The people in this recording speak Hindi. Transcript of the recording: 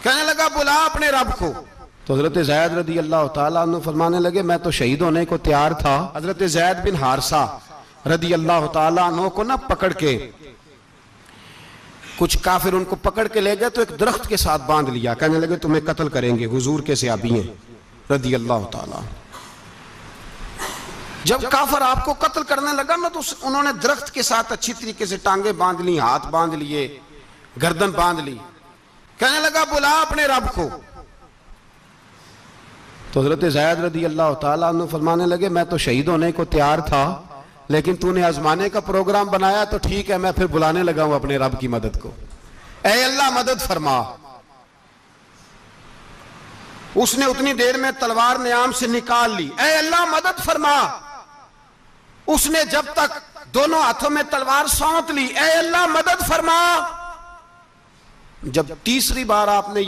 कहने लगा बुला अपने रब को। तो हजरत ज़ैद रदी अल्लाह ताला अन्हु फरमाने लगे मैं तो शहीद होने को तैयार था। हजरत ज़ैद बिन हारसा रदी अल्लाह ताला अन्हु को ना पकड़ के कुछ काफिर उनको पकड़ के ले गए तो एक दरख्त के साथ बांध लिया। कहने लगे तुम्हें कत्ल करेंगे, हुजूर के सहाबी हैं रदी अल्लाह ताला। जब काफिर आपको कत्ल करने लगा ना तो उन्होंने दरख्त के साथ अच्छी तरीके से टांगे बांध ली, हाथ बांध लिए, गर्दन बांध ली। कहने लगा बुला अपने रब को। तो हजरत ज़ैद रदी अल्लाह ताला अन्हु फरमाने लगे मैं तो शहीद होने को तैयार था, लेकिन तूने आजमाने का प्रोग्राम बनाया तो ठीक है, मैं फिर बुलाने लगा हूं अपने रब की मदद को। ऐ अल्लाह मदद फरमा। उसने उतनी देर में तलवार नियाम से निकाल ली। ऐ अल्लाह मदद फरमा। उसने जब तक दोनों हाथों में तलवार सौंप ली, ऐ अल्लाह मदद फरमा। जब तीसरी बार आपने